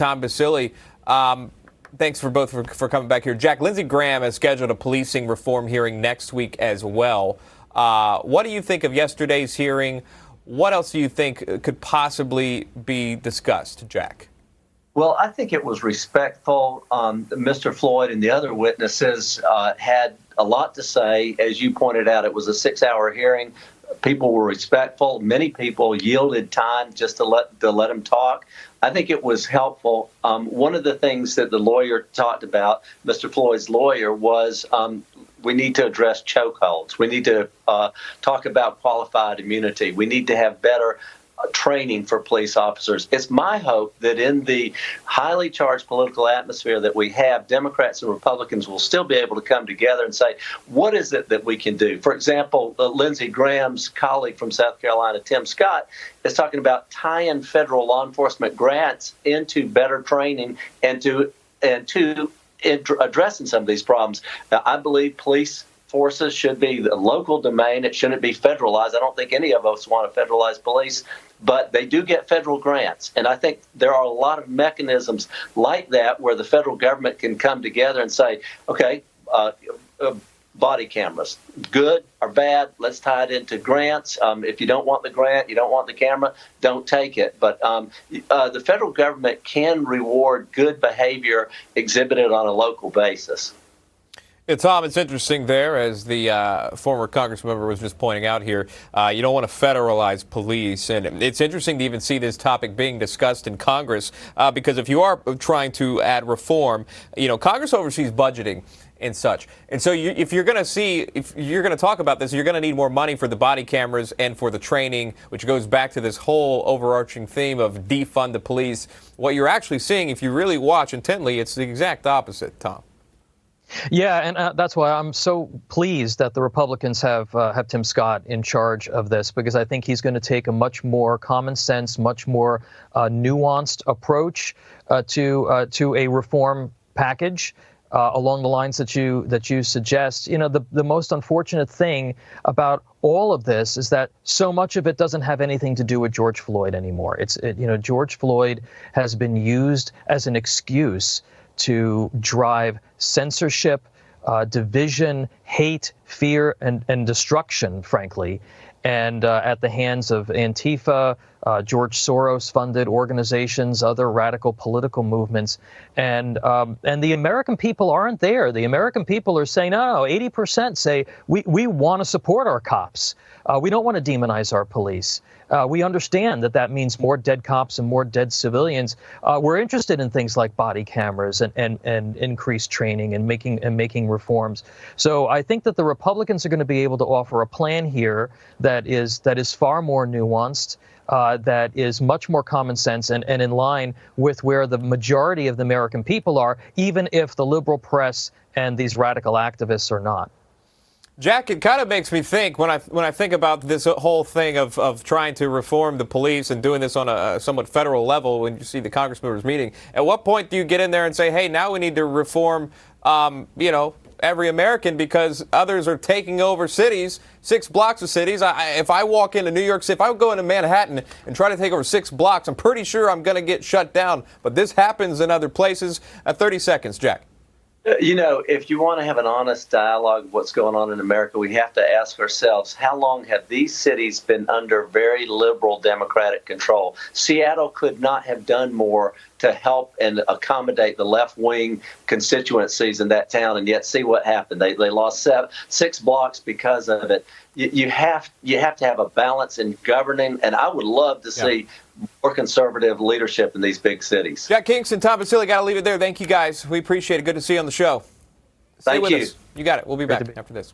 Tom Basile. Thanks for both for coming back here. Jack, Lindsey Graham has scheduled a policing reform hearing next week as well. What do you think of yesterday's hearing? What else do you think could possibly be discussed, Jack? Well, I think it was respectful. Mr. Floyd and the other witnesses had a lot to say. As you pointed out, it was a 6-hour hearing. People were respectful. Many people yielded time just to let him talk. I think it was helpful. One of the things that the lawyer talked about, Mr. Floyd's lawyer, was we need to address chokeholds. We need to talk about qualified immunity. We need to have better training for police officers. It's my hope that in the highly charged political atmosphere that we have, Democrats and Republicans will still be able to come together and say, what is it that we can do? For example, Lindsey Graham's colleague from South Carolina, Tim Scott, is talking about tying federal law enforcement grants into better training and to addressing some of these problems. Now, I believe police forces should be the local domain. It shouldn't be federalized. I don't think any of us want to federalize police, but they do get federal grants. And I think there are a lot of mechanisms like that where the federal government can come together and say, okay, body cameras, good or bad, let's tie it into grants. If you don't want the grant, you don't want the camera, don't take it. But the federal government can reward good behavior exhibited on a local basis. Yeah, Tom, it's interesting there, as the former Congress member was just pointing out here, you don't want to federalize police. And it's interesting to even see this topic being discussed in Congress, because if you are trying to add reform, Congress oversees budgeting and such. And so if you're going to talk about this, you're going to need more money for the body cameras and for the training, which goes back to this whole overarching theme of defund the police. What you're actually seeing, if you really watch intently, it's the exact opposite, Tom. Yeah, and that's why I'm so pleased that the Republicans have Tim Scott in charge of this, because I think he's going to take a much more common sense, much more nuanced approach to a reform package along the lines that you suggest. The most unfortunate thing about all of this is that so much of it doesn't have anything to do with George Floyd anymore. George Floyd has been used as an excuse to drive censorship, division, hate, fear, and destruction, frankly, and at the hands of Antifa, George Soros-funded organizations, other radical political movements. And the American people aren't there. The American people are saying, no, 80% say we want to support our cops. We don't want to demonize our police. We understand that means more dead cops and more dead civilians. We're interested in things like body cameras and increased training and making reforms. So I think that the Republicans are going to be able to offer a plan here that is far more nuanced, that is much more common sense and in line with where the majority of the American people are, even if the liberal press and these radical activists are not. Jack, it kind of makes me think when I think about this whole thing of trying to reform the police and doing this on a somewhat federal level. When you see the Congress members meeting, at what point do you get in there and say, hey, now we need to reform, every American, because others are taking over cities, 6 blocks of cities? If I walk into New York City, if I go into Manhattan and try to take over 6 blocks, I'm pretty sure I'm going to get shut down. But this happens in other places. 30 seconds, Jack. If you want to have an honest dialogue of what's going on in America, we have to ask ourselves, how long have these cities been under very liberal Democratic control? Seattle could not have done more to help and accommodate the left-wing constituencies in that town, and yet see what happened. They lost 6 blocks because of it. You have to have a balance in governing, and I would love to see more conservative leadership in these big cities. Jack Kingston, Tom Basile, got to leave it there. Thank you, guys. We appreciate it. Good to see you on the show. Stay Thank with you. us. You got it. We'll be back after this.